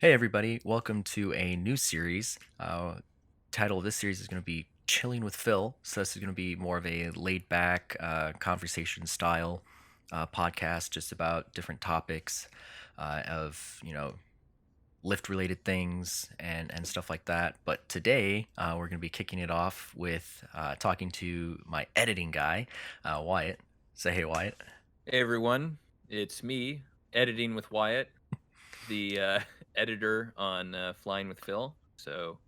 Hey everybody, welcome to a new series. Title of this series is going to be Chilling with Phil. So this is going to be more of a laid back conversation style podcast, just about different topics of lift related things and stuff like that. But today we're going to be kicking it off with talking to my editing guy, Wyatt. Say hey, Wyatt. Hey everyone, it's me, editing with Wyatt, the editor on Flying with Phil. So,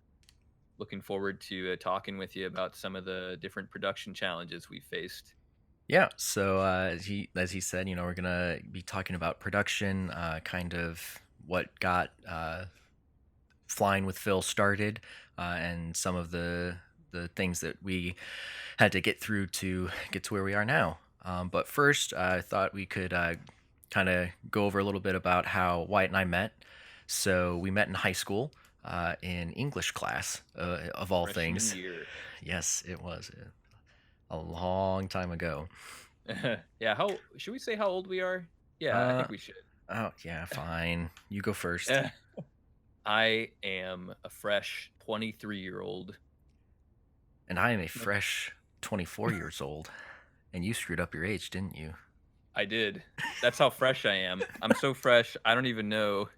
looking forward to talking with you about some of the different production challenges we faced. Yeah, so as he said, we're gonna be talking about production, kind of what got Flying with Phil started, and some of the things that we had to get through to get to where we are now. But first, I thought we could kind of go over a little bit about how Wyatt and I met. So we met in high school in English class, of all Freshman things. year. Yes, it was a long time ago. Yeah, how should we say how old we are? Yeah, I Uh, think we should. oh yeah, fine. You go first. Eh, I am a fresh 23-year-old. And I am a fresh 24 years old. And you screwed up your age, didn't you? I did. That's how fresh I am. I'm so fresh, I don't even know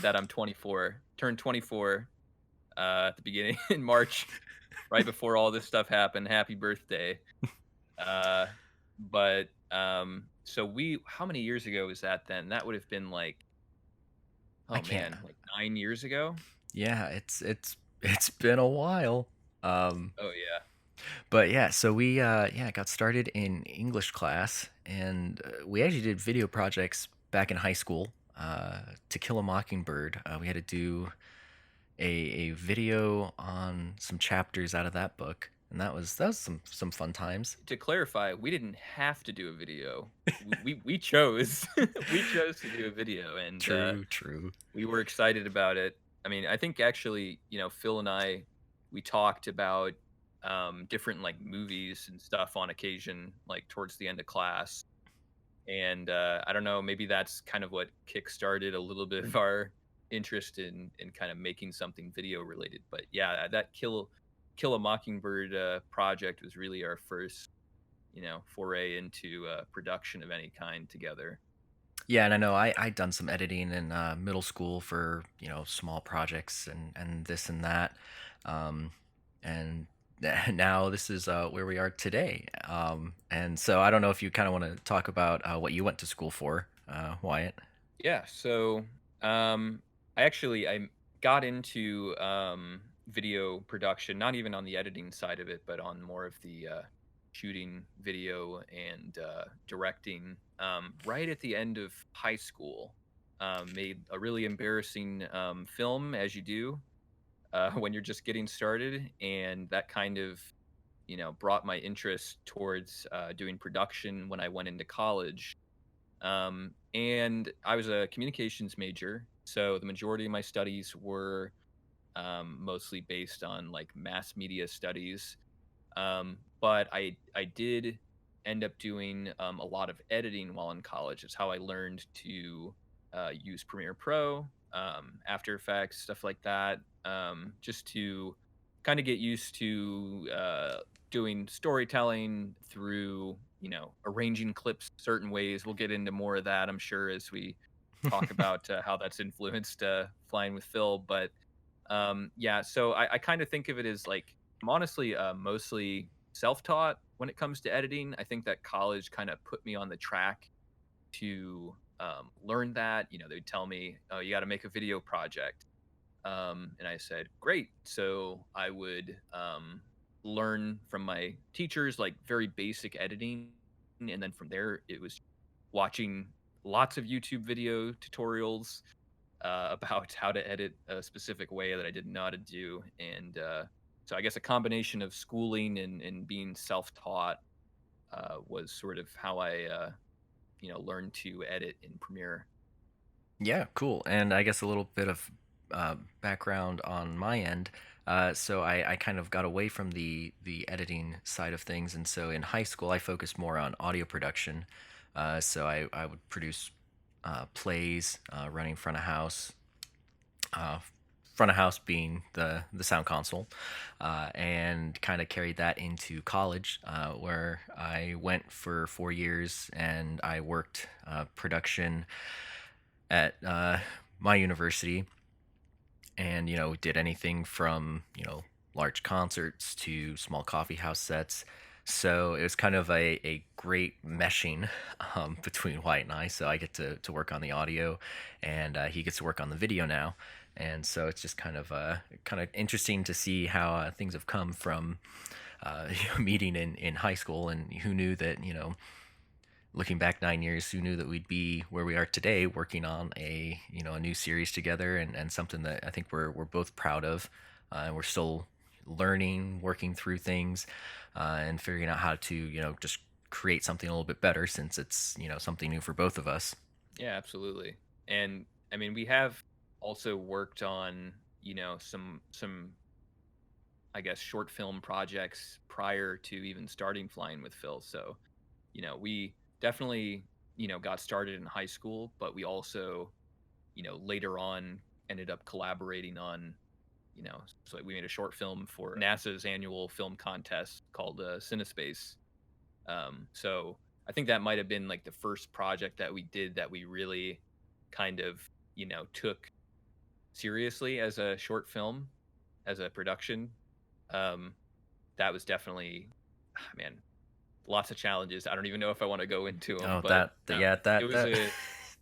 that I'm 24. Turned 24 at the beginning in March, right before all this stuff happened. Happy birthday. Uh, so how many years ago was that then? That would have been like, I oh can't. man, like 9 years ago. Yeah, it's been a while. Um, Oh yeah. but yeah, so we got started in English class, and we actually did video projects back in high school. To Kill a Mockingbird, we had to do a video on some chapters out of that book, and that was some fun times. To clarify, we didn't have to do a video. We chose we chose to do a video, and True, true. we were excited about it. I mean, I think actually, Phil and I, we talked about different like movies and stuff on occasion, like towards the end of class. And I don't know, maybe that's kind of what kickstarted a little bit of our interest in kind of making something video related. But yeah, that Kill a Mockingbird project was really our first, foray into production of any kind together. Yeah, and I know I done some editing in middle school for small projects and this and that, and now this is where we are today. And so I don't know if you kind of want to talk about what you went to school for, Wyatt. Yeah, so um, I got into video production, not even on the editing side of it, but on more of the shooting video and directing. Right at the end of high school, made a really embarrassing film, as you do when you're just getting started, and that kind of brought my interest towards doing production when I went into college. And I was a communications major, so the majority of my studies were mostly based on like mass media studies. But I did end up doing a lot of editing while in college. It's how I learned to use Premiere Pro, After Effects, stuff like that, just to kind of get used to doing storytelling through arranging clips certain ways. We'll get into more of that, I'm sure, as we talk about how that's influenced Flying with Phil. But yeah, so I kind of think of it as like I'm honestly mostly self-taught when it comes to editing. I think that college kind of put me on the track to learn that. They'd tell me, "Oh, you got to make a video project," and I said, "Great." So I would learn from my teachers like very basic editing, and then from there it was watching lots of YouTube video tutorials about how to edit a specific way that I didn't know how to do. And so I guess a combination of schooling and being self-taught was sort of how I, learned to edit in Premiere. Yeah, cool. And I guess a little bit of background on my end. So I kind of got away from the editing side of things, and so in high school I focused more on audio production. So I would produce plays running front of house, uh, front of house being the sound console, and kind of carried that into college, where I went for 4 years and I worked production at my university, and did anything from large concerts to small coffee house sets. So it was kind of a great meshing between Wyatt and I. So I get to work on the audio, and he gets to work on the video now. And so it's just kind of interesting to see how things have come from meeting in high school, and who knew that looking back 9 years, who knew that we'd be where we are today, working on a new series together, and something that I think we're both proud of, and we're still learning, working through things, and figuring out how to just create something a little bit better, since it's something new for both of us. Yeah, absolutely. And I mean, we have also worked on, some I guess short film projects prior to even starting Flying with Phil. So, we definitely, got started in high school, but we also, later on ended up collaborating on, so we made a short film for NASA's annual film contest called Cinespace. So I think that might have been like the first project that we did that we really kind of, took seriously as a short film, as a production. Um, that was definitely, man, lots of challenges. I don't even know if I want to go into them, Oh, but yeah, it was that a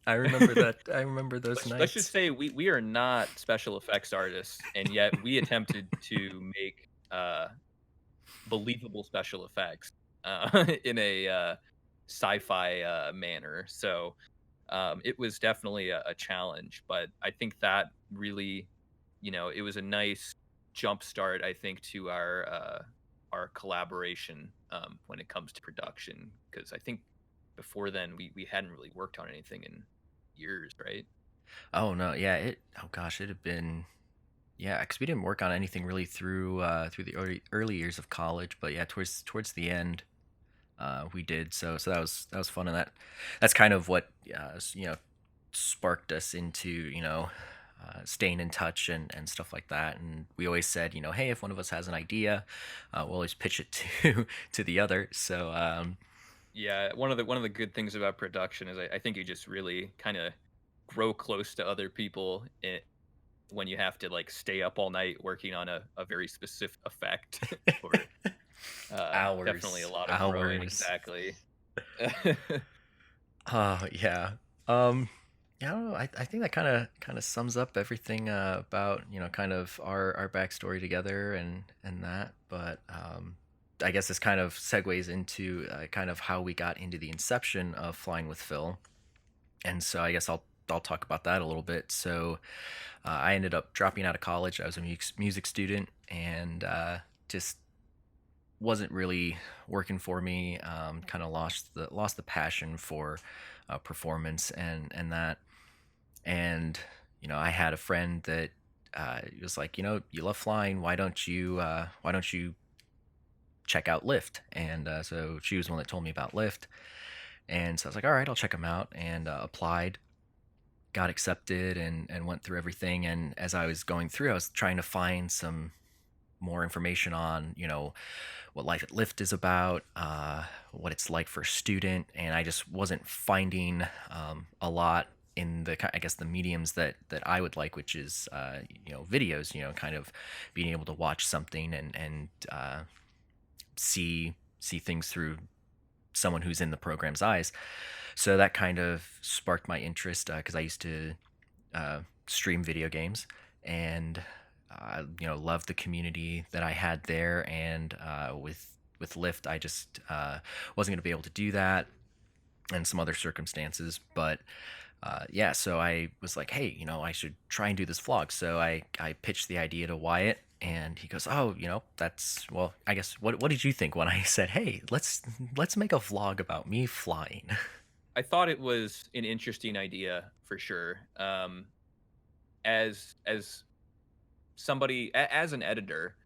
I remember that. I remember those let's just nights. say we are not special effects artists, and yet we attempted to make believable special effects in a sci-fi manner. So it was definitely a challenge, but I think that really, it was a nice jump start. I think to our collaboration when it comes to production, because I think before then we hadn't really worked on anything in years, right? Oh no, yeah, oh gosh, it had been. Yeah, because we didn't work on anything really through the early years of college, but yeah, towards the end, we did. So that was fun, and that's kind of what sparked us into staying in touch and stuff like that. And we always said, hey, if one of us has an idea, we'll always pitch it to to the other. So Yeah, one of the good things about production is I think you just really kind of grow close to other people when you have to like stay up all night working on a very specific effect for definitely a hours, lot of growing. hours. Exactly. Oh yeah. Um yeah, I don't know. I think that kind of sums up everything about, kind of our backstory together and that. But I guess this kind of segues into kind of how we got into the inception of Flying with Phil. And so I guess I'll talk about that a little bit. So I ended up dropping out of college. I was a music student, and just wasn't really working for me. Kind of lost the passion for performance and that. And I had a friend that was like, you love flying. Why don't you check out Lyft? And so she was the one that told me about Lyft. And so I was like, all right, I'll check them out, and applied, got accepted, and went through everything. And as I was going through, I was trying to find some more information on what life at Lyft is about, what it's like for a student, and I just wasn't finding a lot in I guess the mediums that I would like, which is videos, kind of being able to watch something and see things through someone who's in the program's eyes. So that kind of sparked my interest, because I used to stream video games, and loved the community that I had there. And with Lyft, I just wasn't going to be able to do that, and some other circumstances. But yeah, so I was like, hey, I should try and do this vlog. So I pitched the idea to Wyatt, and he goes, oh, that's, well, I guess, what did you think when I said, hey, let's make a vlog about me flying? I thought it was an interesting idea for sure. As somebody as an editor,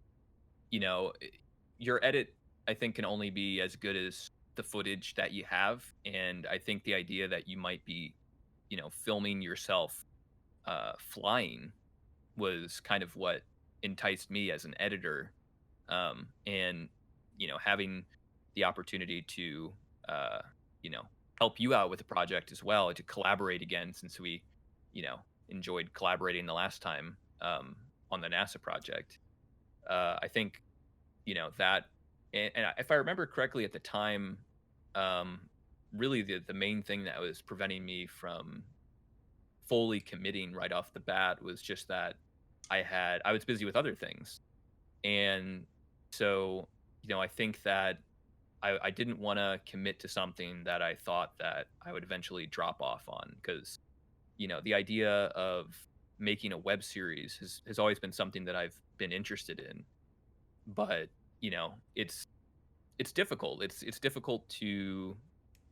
you know, i- your edit I think can only be as good as the footage that you have, and I think the idea that you might be, filming yourself flying was kind of what enticed me as an editor. And having the opportunity to uh, you know help you out with the project as well, to collaborate again, since we enjoyed collaborating the last time on the NASA project. I think that, and if I remember correctly at the time, um, really the main thing that was preventing me from fully committing right off the bat was just that I was busy with other things. And so, I think that I didn't want to commit to something that I thought that I would eventually drop off on, because the idea of making a web series has always been something that I've been interested in. But it's difficult. It's difficult to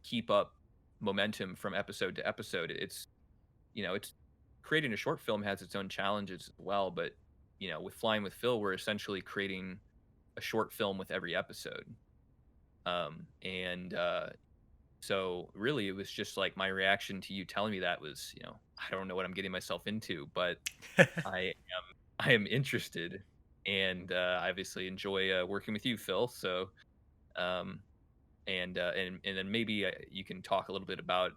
keep up momentum from episode to episode. It's creating a short film has its own challenges as well. But with Flying with Phil, we're essentially creating a short film with every episode. And So really, it was just like my reaction to you telling me that was, I don't know what I'm getting myself into, but I am interested, and I obviously enjoy working with you, Phil. So, um, and then maybe you can talk a little bit about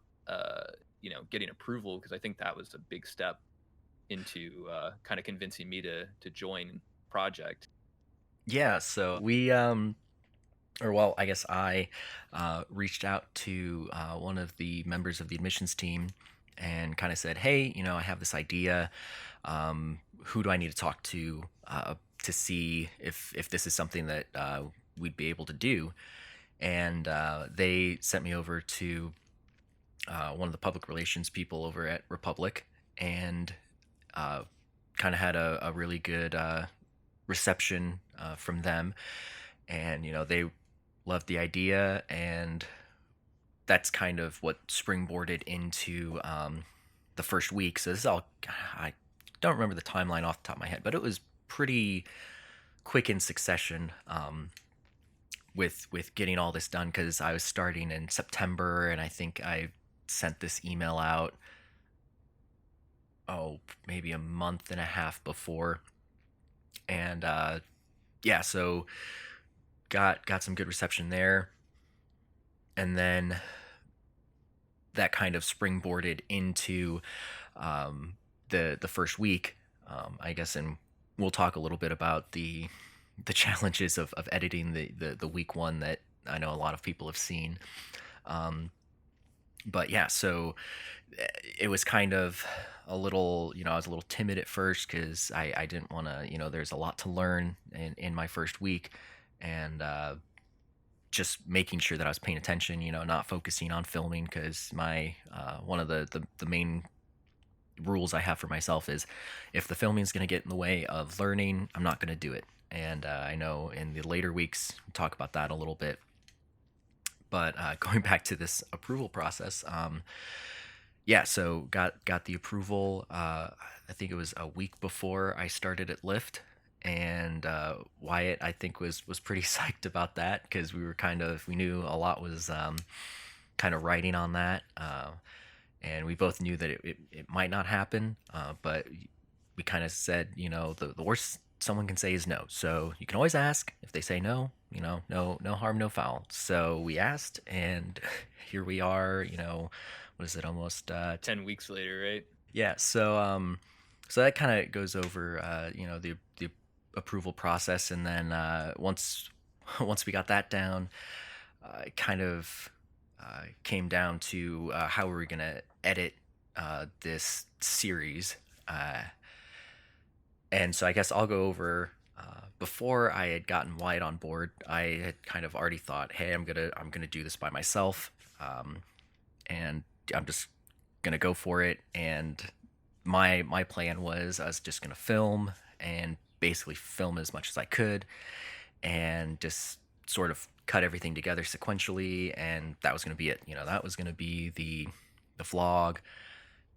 getting approval, because I think that was a big step into kind of convincing me to join project. Yeah, so we or well, I guess I reached out to one of the members of the admissions team and kind of said, "Hey, I have this idea. Who do I need to talk to see if this is something that we'd be able to do?" And they sent me over to one of the public relations people over at Republic, and uh, kind of had a really good reception from them. And they loved the idea, and that's kind of what springboarded into the first week. So this is all, I don't remember the timeline off the top of my head, but it was pretty quick in succession, with getting all this done, because I was starting in September, and I think I sent this email out, oh, maybe a month and a half before. And yeah, so got some good reception there, and then that kind of springboarded into the first week, I guess. And we'll talk a little bit about the challenges of editing the week one that I know a lot of people have seen. Um, but yeah, so it was kind of a little, I was a little timid at first, because I didn't want to, there's a lot to learn in my first week. And just making sure that I was paying attention, not focusing on filming, because my one of the main rules I have for myself is, if the filming is going to get in the way of learning, I'm not going to do it. And I know in the later weeks we'll talk about that a little bit. But going back to this approval process, yeah, so got the approval. I think it was a week before I started at Lyft, and Wyatt, I think, was pretty psyched about that, because we knew a lot was kind of writing on that, and we both knew that it might not happen, but we kind of said, the worst someone can say is no, so you can always ask. If they say no, no harm, no foul. So we asked, and here we are. What is it, almost 10 weeks later, right? yeah. So that kind of goes over the approval process. And then once once we got that down, it kind of came down to how we were gonna edit this series. And so I guess I'll go over. Before I had gotten Wyatt on board, I had kind of already thought, "Hey, I'm gonna do this by myself, and I'm just gonna go for it." And my plan was, I was just gonna film, and basically film as much as I could, and just sort of cut everything together sequentially, and that was gonna be it. That was gonna be the vlog,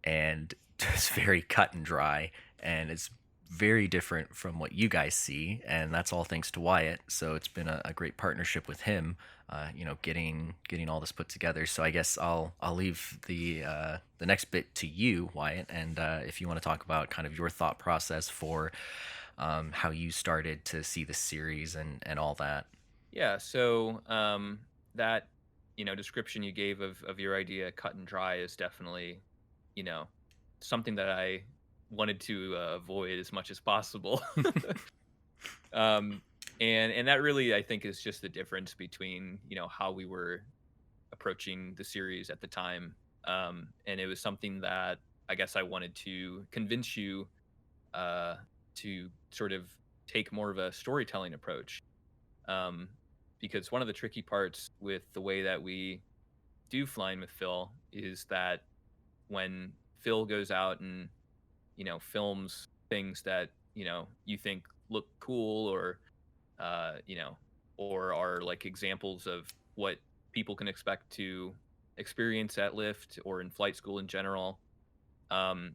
and it's very cut and dry, and it's very different from what you guys see, and that's all thanks to Wyatt. So it's been a great partnership with him, getting all this put together. So I guess I'll leave the next bit to you, Wyatt, and if you want to talk about kind of your thought process for how you started to see the series and all that. Yeah, so that description you gave of your idea, cut and dry, is definitely you know something that I wanted to avoid as much as possible. um, and that really, I think, is just the difference between how we were approaching the series at the time. And it was something that I guess I wanted to convince you uh, to sort of take more of a storytelling approach. Um, because one of the tricky parts with the way that we do Flying with Phil is that when Phil goes out and films things that you think look cool, or you know or are like examples of what people can expect to experience at Lyft or in flight school in general. um,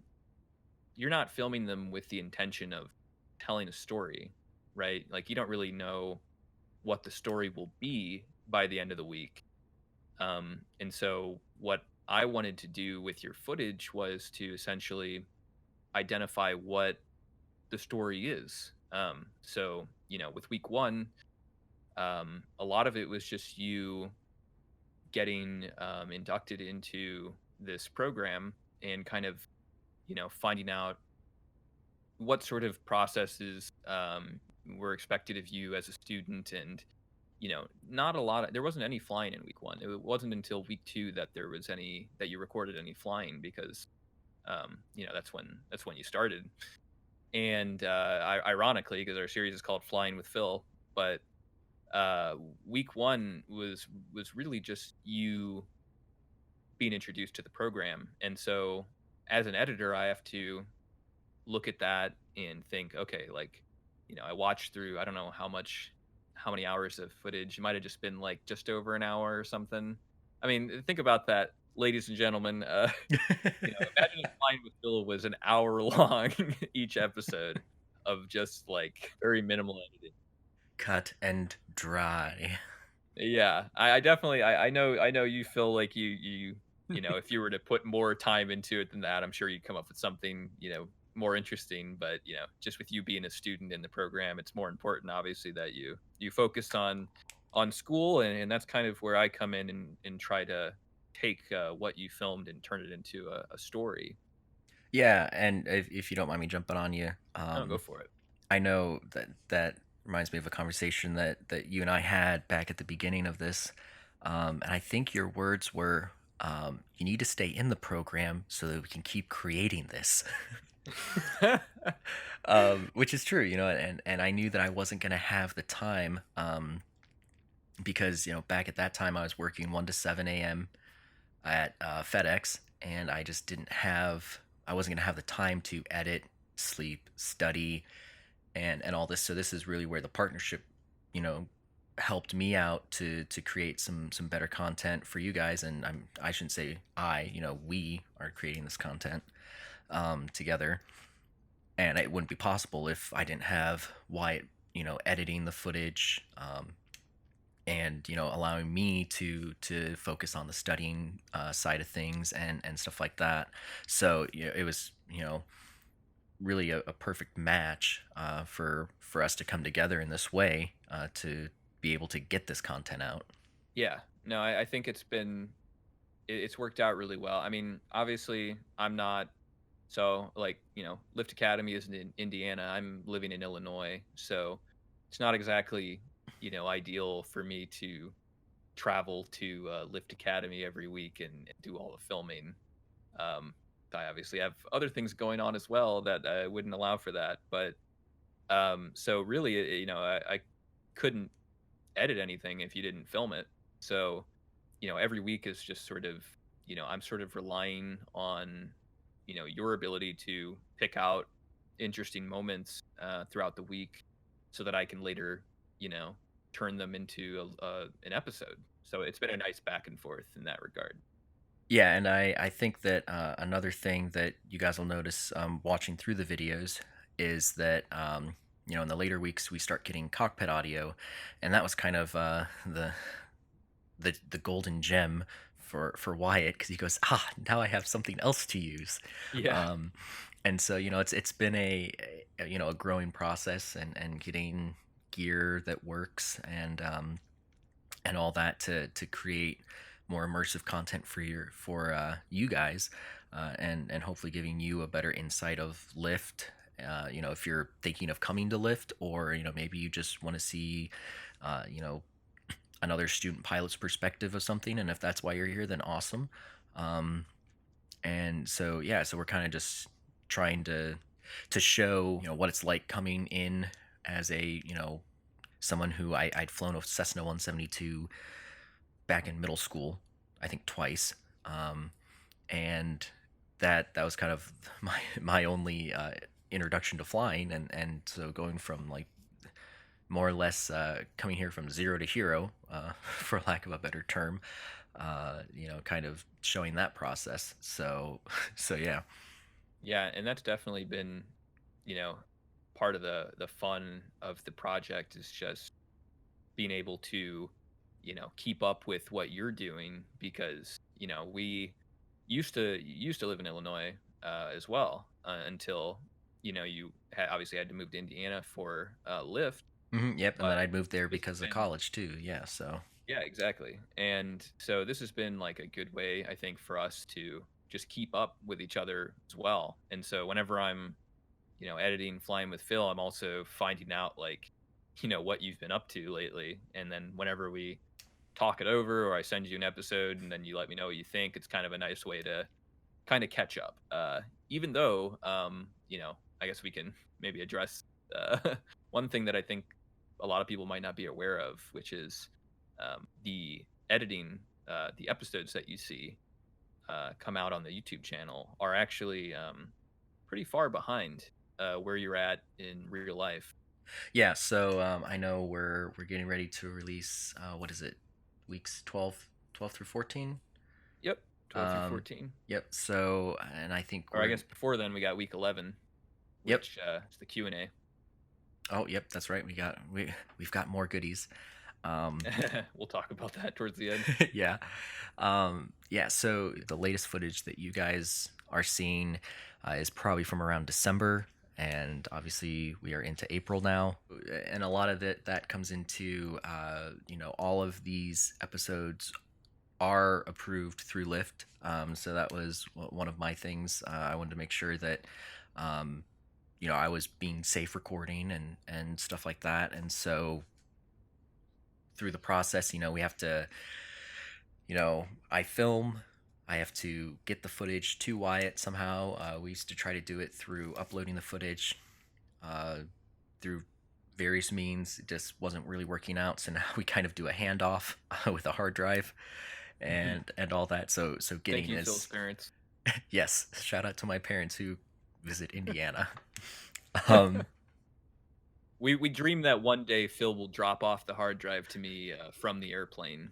you're not filming them with the intention of telling a story, right? Like, you don't really know what the story will be by the end of the week. And so what I wanted to do with your footage was to essentially identify what the story is. So, with week one, a lot of it was just you getting inducted into this program and kind of, finding out what sort of processes were expected of you as a student. And not a lot of, there wasn't any flying in week one. It wasn't until week two that there was any, that you recorded any flying, because that's when you started. And ironically, because our series is called Flying with Phil, but uh week one was really just you being introduced to the program. And so as an editor, I have to look at that and think, okay, like, I watched through, I don't know how many hours of footage. It might have just been like just over an hour or something. I mean, think about that, ladies and gentlemen. Imagine if Flying with Phil was an hour long each episode of just like very minimal editing. Cut and dry. Yeah, I definitely, I know you feel like if you were to put more time into it than that, I'm sure you'd come up with something, more interesting. But just with you being a student in the program, it's more important, obviously, that you focused on school. And that's kind of where I come in and try to take what you filmed and turn it into a story. Yeah, and if you don't mind me jumping on you, Oh, go for it. I know that reminds me of a conversation that you and I had back at the beginning of this, and I think your words were, "You need to stay in the program so that we can keep creating this," which is true, and I knew that I wasn't gonna have the time, because back at that time I was working 1 to 7 a.m. at FedEx, and I just didn't have, I wasn't gonna have the time to edit, sleep, study, and all this. So this is really where the partnership, you know, helped me out to create some better content for you guys. And I shouldn't say we are creating this content together. And it wouldn't be possible if I didn't have Wyatt, editing the footage, and allowing me to focus on the studying side of things and stuff like that. So it was really a perfect match for us to come together in this way to be able to get this content out. Yeah, no, I think it's worked out really well. I mean, obviously, I'm not, so like, Lift Academy is in Indiana. I'm living in Illinois, so it's not exactly ideal for me to travel to Lift Academy every week and do all the filming. Um, I obviously have other things going on as well that wouldn't allow for that. But so really, I couldn't edit anything if you didn't film it. So, every week is just sort of, I'm sort of relying on, your ability to pick out interesting moments throughout the week so that I can later, you know, turn them into an episode. So it's been a nice back and forth in that regard. Yeah, and I think that another thing that you guys will notice watching through the videos is that in the later weeks we start getting cockpit audio, and that was kind of the golden gem for Wyatt, because he goes, now I have something else to use. Yeah. Um, and so it's been a growing process, and getting gear that works, and all that to create more immersive content for you guys, and hopefully giving you a better insight of Lyft. If you're thinking of coming to Lyft, or maybe you just want to see uh, you know another student pilot's perspective of something, and if that's why you're here, then awesome. um, and so yeah, so we're kind of just trying to show what it's like coming in as a someone who I'd flown a Cessna 172 back in middle school, I think twice. And that was kind of my only introduction to flying, and so going from like more or less coming here from zero to hero, for lack of a better term, kind of showing that process. So so yeah. Yeah, and that's definitely been, you know, part of the fun of the project is just being able to, keep up with what you're doing because, we used to live in Illinois as well until, you obviously had to move to Indiana for Lyft, Yep, and then but I'd moved there this has because of been college too. Yeah, so yeah, exactly. And so this has been like a good way, I think, for us to just keep up with each other as well. And so whenever I'm, editing Flying with Phil, I'm also finding out like, what you've been up to lately. And then whenever we talk it over or I send you an episode and then you let me know what you think, it's kind of a nice way to kind of catch up. Even though, I guess we can maybe address one thing that I think a lot of people might not be aware of, which is the editing, the episodes that you see come out on the YouTube channel are actually pretty far behind where you're at in real life. yeah, so I know we're getting ready to release, what is it, weeks 12 through 14. Yep, 12 through um 14. yep, so, and I think Or I we're guess before then we got week 11, yep. which is the Q&A. Oh, yep, that's right, we've got more goodies. um We'll talk about that towards the end. yeah. Yeah, so the latest footage that you guys are seeing is probably from around December, and obviously we are into April now, and a lot of that comes into all of these episodes are approved through Lyft. So that was one of my things. I wanted to make sure that um, I was being safe recording, and stuff like that, and so through the process, we have to, I film, I have to get the footage to Wyatt somehow. We used to try to do it through uploading the footage uh, through various means. It just wasn't really working out. So now we kind of do a handoff with a hard drive, and all that. So Thank getting you, Phil's as parents. yes, shout out to my parents who visit Indiana. um, We dream that one day Phil will drop off the hard drive to me from the airplane.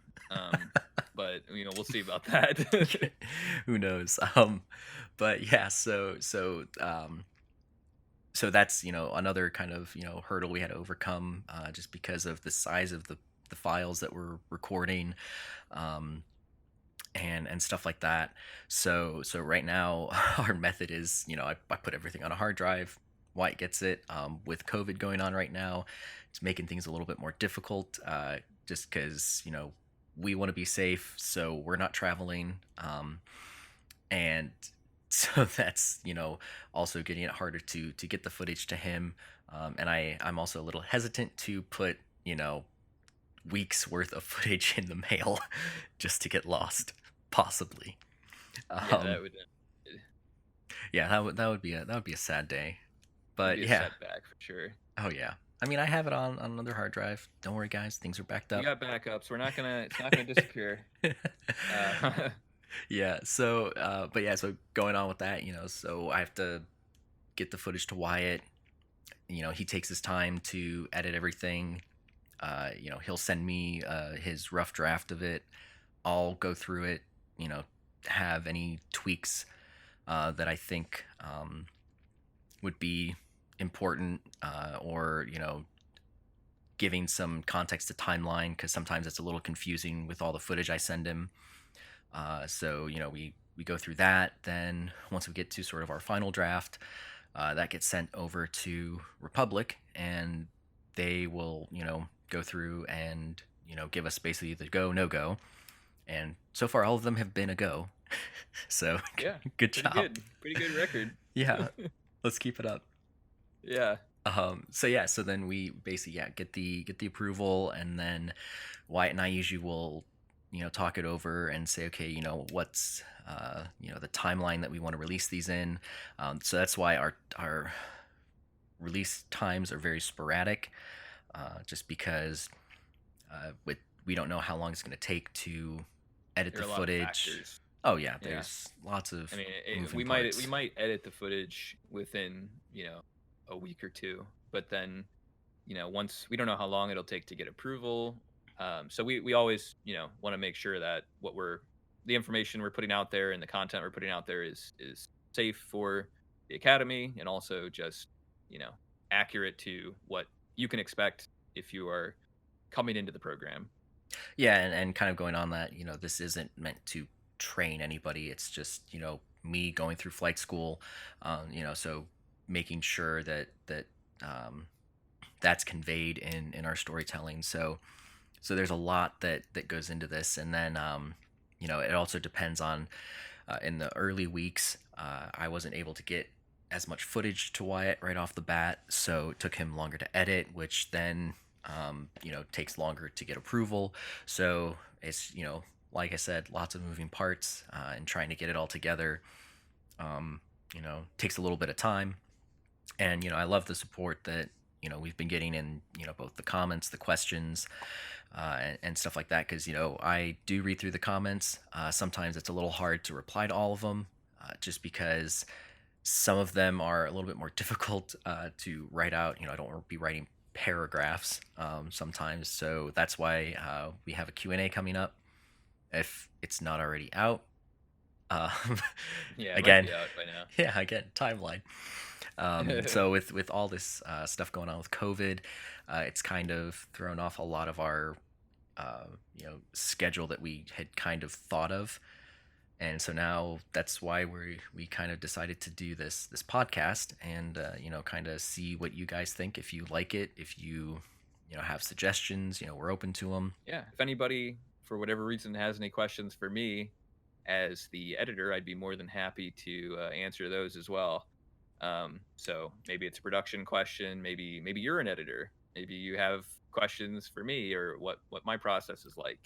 But we'll see about that. who knows? But yeah, so that's another kind of hurdle we had to overcome, just because of the size of the files that we're recording, um, and stuff like that. So right now our method is, I put everything on a hard drive. White gets it. With COVID going on right now, it's making things a little bit more difficult, just because we want to be safe, so we're not traveling, and so that's also getting it harder to get the footage to him. And I'm also a little hesitant to put weeks worth of footage in the mail just to get lost, possibly. Yeah, that um would yeah, that would be a sad day, but be a yeah. setback for sure. Oh yeah, I mean, I have it on another hard drive, don't worry guys, things are backed We up. got backups. It's not gonna disappear. Uh, Yeah, so but yeah, so going on with that, so I have to get the footage to Wyatt. He takes his time to edit everything. He'll send me his rough draft of it. I'll go through it, you know have any tweaks that I think would be important, or giving some context to timeline, because sometimes it's a little confusing with all the footage I send him. So we go through that. Then once we get to sort of our final draft, that gets sent over to Republic, and they will go through and give us basically the go no go. And so far, all of them have been a go. So Yeah, good job. pretty good record. Yeah, let's keep it up. Yeah, So yeah, so then we basically get the approval, and then Wyatt and I usually will talk it over and say, okay, what's the timeline that we want to release these in. So that's why our release times are very sporadic, just because with we don't know how long it's going to take to edit there the are a lot of footage. factors. Oh yeah, Yeah, there's lots I of mean, moving we parts. might edit the footage within a week or two, but then once we don't know how long it'll take to get approval. So we always want to make sure that the information we're putting out there and the content we're putting out there is safe for the academy, and also just you know accurate to what you can expect if you are coming into the program. Yeah, and kind of going on that, this isn't meant to train anybody. It's just, me going through flight school, so making sure that um, that's conveyed in our storytelling. So there's a lot that goes into this, and then it also depends on in the early weeks, I wasn't able to get as much footage to Wyatt right off the bat, so it took him longer to edit, which then takes longer to get approval. So it's like I said, lots of moving parts, and trying to get it all together. Takes a little bit of time, and I love the support that we've been getting in both the comments, the questions, and stuff like that, because I do read through the comments. Sometimes it's a little hard to reply to all of them, just because some of them are a little bit more difficult to write out. I don't want to be writing paragraphs sometimes, so that's why we have a Q&A coming up if it's not already out. uh, Yeah, it might Again, be out by now. yeah, again, timeline. So with all this stuff going on with COVID, it's kind of thrown off a lot of our schedule that we had kind of thought of. And so now that's why we kind of decided to do this podcast, and kind of see what you guys think. If you like it, if you have suggestions, we're open to them. Yeah, if anybody for whatever reason has any questions for me as the editor, I'd be more than happy to answer those as well. So maybe it's a production question, maybe you're an editor, maybe you have questions for me, or what my process is like.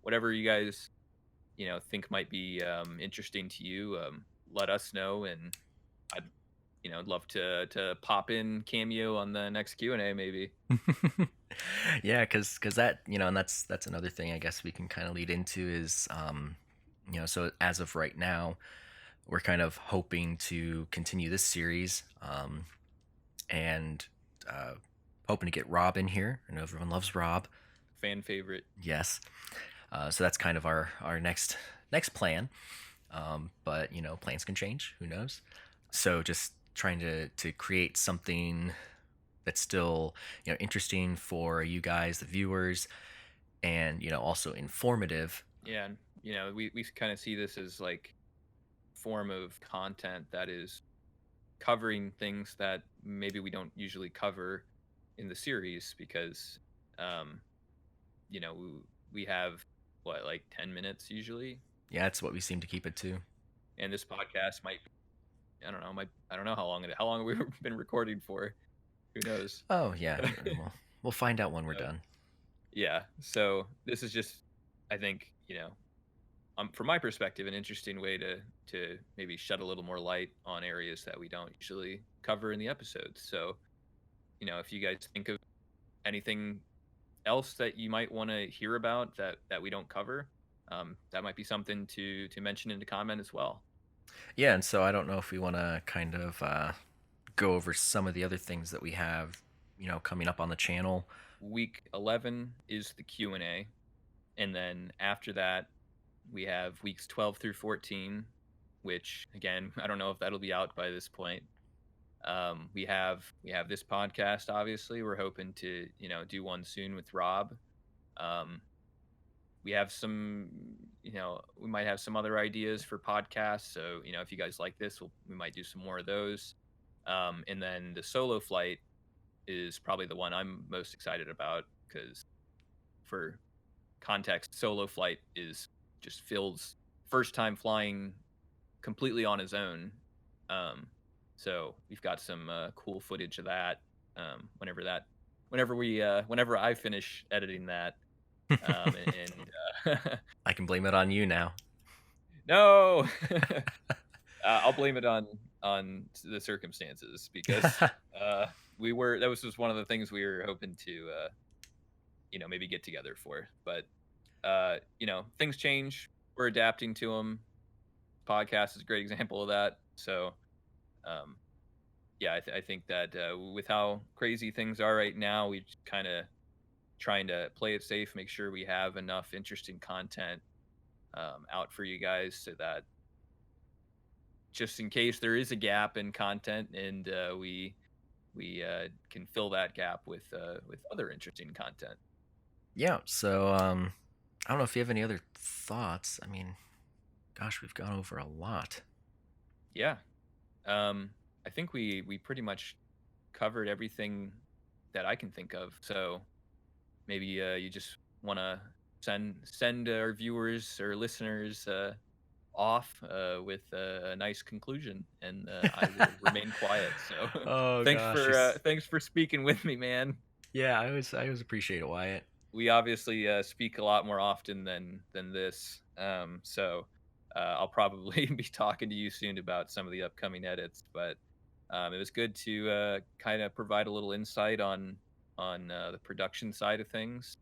Whatever you guys think might be interesting to you, let us know, and I'd love to pop in cameo on the next Q&A maybe. Yeah, because that and that's another thing I guess we can kind of lead into is so as of right now, we're kind of hoping to continue this series, and uh, hoping to get Rob in here. I know everyone loves Rob. Fan favorite. Yes. So that's kind of our next plan. But plans can change. Who knows? So just trying to create something that's still interesting for you guys, the viewers, and also informative. Yeah, and we kind of see this as like form of content that is covering things that maybe we don't usually cover in the series, because um you know we, we have what, like 10 minutes usually, Yeah, that's what we seem to keep it to. and this podcast might, I don't know how long we've been recording for. Who knows? Oh yeah, we'll find out when we're Uh, done. yeah, so this is just, I think, from my perspective, an interesting way to maybe shed a little more light on areas that we don't usually cover in the episodes. So, if you guys think of anything else that you might want to hear about that we don't cover, that might be something to mention in the comment as well. Yeah, and so I don't know if we want to kind of go over some of the other things that we have, coming up on the channel. Week 11 is the Q&A, and then after that we have weeks 12 through 14, which again, I don't know if that'll be out by this point. We have this podcast. Obviously, we're hoping to do one soon with Rob. Um, we have some, we might have some other ideas for podcasts. So if you guys like this, we might do some more of those. And then the solo flight is probably the one I'm most excited about because for context, solo flight is just Phil's first time flying completely on his own. Um, so we've got some cool footage of that. Whenever I finish editing that, and I can blame it on you now. no, I'll blame it on the circumstances because that was just one of the things we were hoping to maybe get together for, but things change. We're adapting to them. Podcast is a great example of that. So, um, yeah, I think that with how crazy things are right now, we kind of trying to play it safe, make sure we have enough interesting content out for you guys, so that just in case there is a gap in content, and we can fill that gap with other interesting content. Yeah. So I don't know if you have any other thoughts. I mean, gosh, we've gone over a lot. Yeah, I think we pretty much covered everything that I can think of. So maybe you just want to send our viewers or listeners off with a nice conclusion, and I will remain quiet. So Oh thanks gosh. for thanks for speaking with me, man. Yeah, I always appreciate it, Wyatt. We obviously speak a lot more often than this. So I'll probably be talking to you soon about some of the upcoming edits. But it was good to kind of provide a little insight on the production side of things.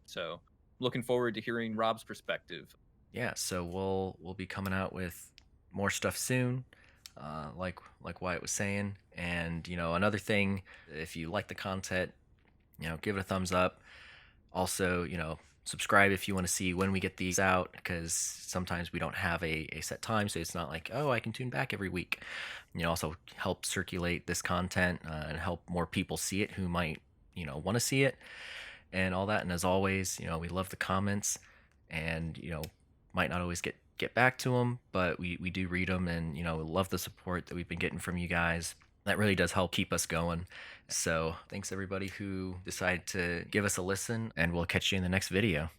So looking forward to hearing Rob's perspective. Yeah, so we'll be coming out with more stuff soon, like Wyatt was saying. And another thing, if you like the content, give it a thumbs up. Also, subscribe if you want to see when we get these out, because sometimes we don't have a set time, so it's not like, oh, I can tune back every week. Also help circulate this content and help more people see it who might want to see it and all that. And as always, we love the comments, and might not always get back to them, but we do read them, and love the support that we've been getting from you guys. That really does help keep us going. So thanks everybody who decided to give us a listen, and we'll catch you in the next video.